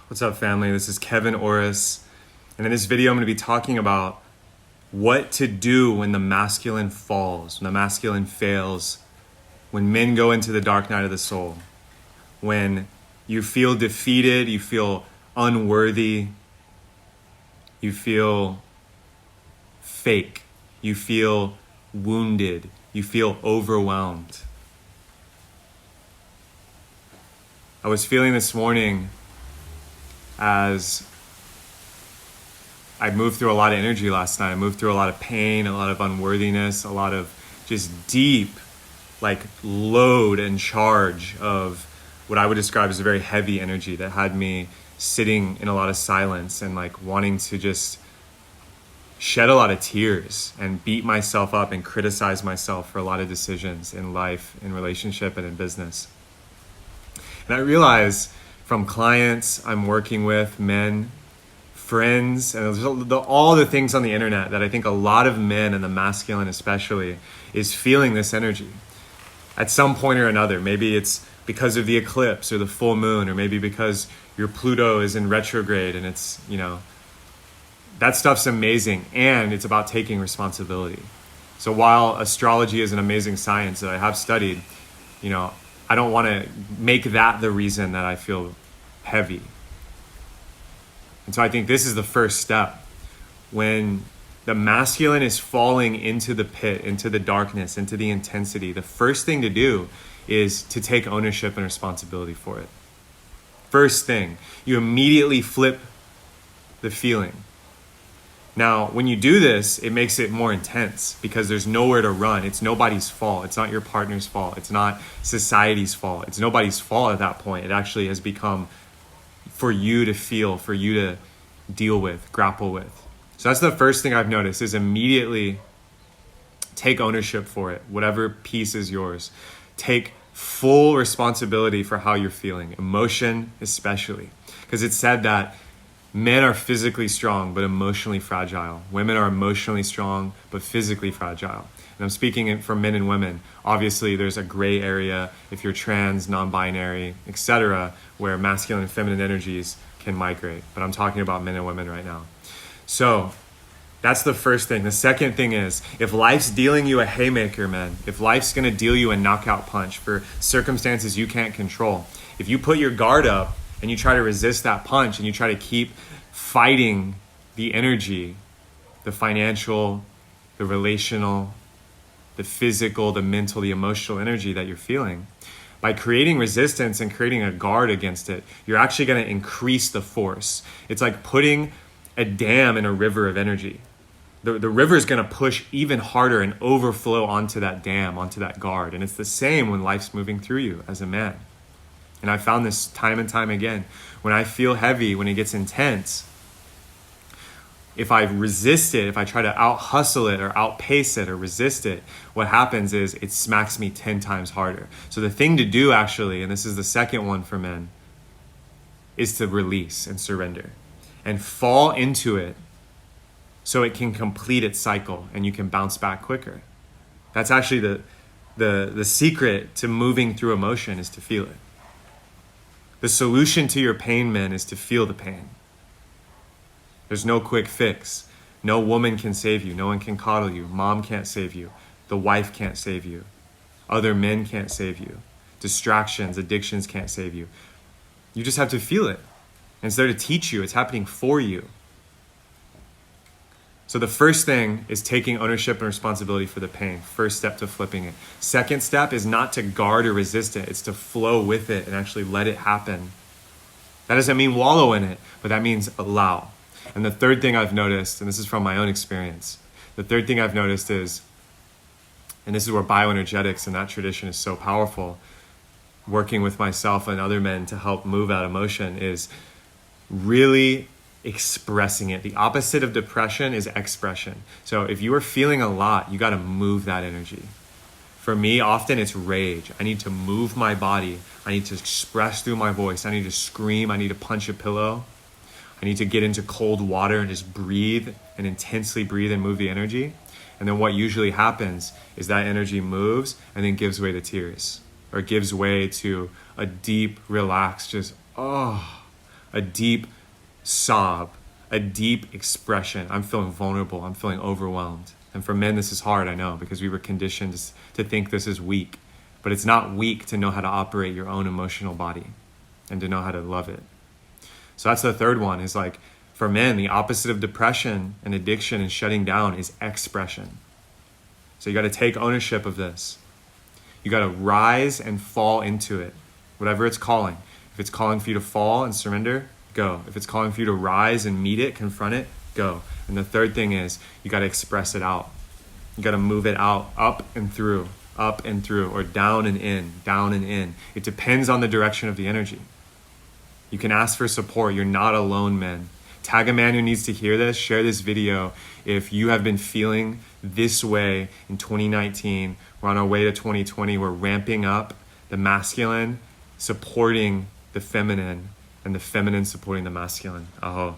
What's up, family? This is Kevin Orosz, and in this video I'm going to be talking about what to do when the masculine falls, when the masculine fails, when men go into the dark night of the soul, when you feel defeated, you feel unworthy, you feel fake, you feel wounded, you feel overwhelmed. I was feeling this morning as I moved through a lot of energy last night. I moved through a lot of pain, a lot of unworthiness, a lot of just deep load and charge of what I would describe as a very heavy energy that had me sitting in a lot of silence and wanting to just shed a lot of tears and beat myself up and criticize myself for a lot of decisions in life, in relationship, and in business. And I realize from clients I'm working with, men, friends, and all the things on the internet that I think a lot of men, and the masculine especially, is feeling this energy at some point or another. Maybe it's because of the eclipse or the full moon, or maybe because your Pluto is in retrograde, and it's, that stuff's amazing, and it's about taking responsibility. So while astrology is an amazing science that I have studied, I don't want to make that the reason that I feel heavy. And so I think this is the first step. When the masculine is falling into the pit, into the darkness, into the intensity, the first thing to do is to take ownership and responsibility for it. First thing, you immediately flip the feeling. Now, when you do this, it makes it more intense because there's nowhere to run. It's nobody's fault. It's not your partner's fault. It's not society's fault. It's nobody's fault at that point. It actually has become for you to feel, for you to deal with, grapple with. So that's the first thing I've noticed, is immediately take ownership for it. Whatever piece is yours. Take full responsibility for how you're feeling, emotion especially. Because it's said that men are physically strong, but emotionally fragile. Women are emotionally strong, but physically fragile. And I'm speaking for men and women. Obviously, there's a gray area if you're trans, non-binary, etc., where masculine and feminine energies can migrate. But I'm talking about men and women right now. So that's the first thing. The second thing is, if life's dealing you a haymaker, man, if life's going to deal you a knockout punch for circumstances you can't control, if you put your guard up, and you try to resist that punch, and you try to keep fighting the energy, the financial, the relational, the physical, the mental, the emotional energy that you're feeling, by creating resistance and creating a guard against it, you're actually going to increase the force. It's like putting a dam in a river of energy. The river is going to push even harder and overflow onto that dam, onto that guard. And it's the same when life's moving through you as a man. And I found this time and time again. When I feel heavy, when it gets intense, if I resist it, if I try to out-hustle it or outpace it or resist it, what happens is it smacks me 10 times harder. So the thing to do actually, and this is the second one for men, is to release and surrender and fall into it so it can complete its cycle and you can bounce back quicker. That's actually the secret to moving through emotion, is to feel it. The solution to your pain, men, is to feel the pain. There's no quick fix. No woman can save you. No one can coddle you. Mom can't save you. The wife can't save you. Other men can't save you. Distractions, addictions can't save you. You just have to feel it. And it's there to teach you. It's happening for you. So the first thing is taking ownership and responsibility for the pain. First step to flipping it. Second step is not to guard or resist it. It's to flow with it and actually let it happen. That doesn't mean wallow in it, but that means allow. And the third thing I've noticed, and this is from my own experience, the third thing I've noticed is, and this is where bioenergetics and that tradition is so powerful, working with myself and other men to help move that emotion, is really expressing it. The opposite of depression is expression. So if you are feeling a lot, you got to move that energy. For me, often it's rage. I need to move my body. I need to express through my voice. I need to scream. I need to punch a pillow. I need to get into cold water and just breathe and intensely breathe and move the energy. And then what usually happens is that energy moves and then gives way to tears, or gives way to a deep, relaxed, just, a deep sob, a deep expression. I'm feeling vulnerable. I'm feeling overwhelmed. And for men, this is hard, I know, because we were conditioned to think this is weak. But it's not weak to know how to operate your own emotional body and to know how to love it. So that's the third one, is like, for men, the opposite of depression and addiction and shutting down is expression. So you got to take ownership of this. You got to rise and fall into it, whatever it's calling. If it's calling for you to fall and surrender, go. If it's calling for you to rise and meet it, confront it, go. And the third thing is you got to express it out. You got to move it out, up and through, or down and in, down and in. It depends on the direction of the energy. You can ask for support. You're not alone, men. Tag a man who needs to hear this. Share this video if you have been feeling this way in 2019. We're on our way to 2020. We're ramping up the masculine, supporting the feminine, and the feminine supporting the masculine. Aho.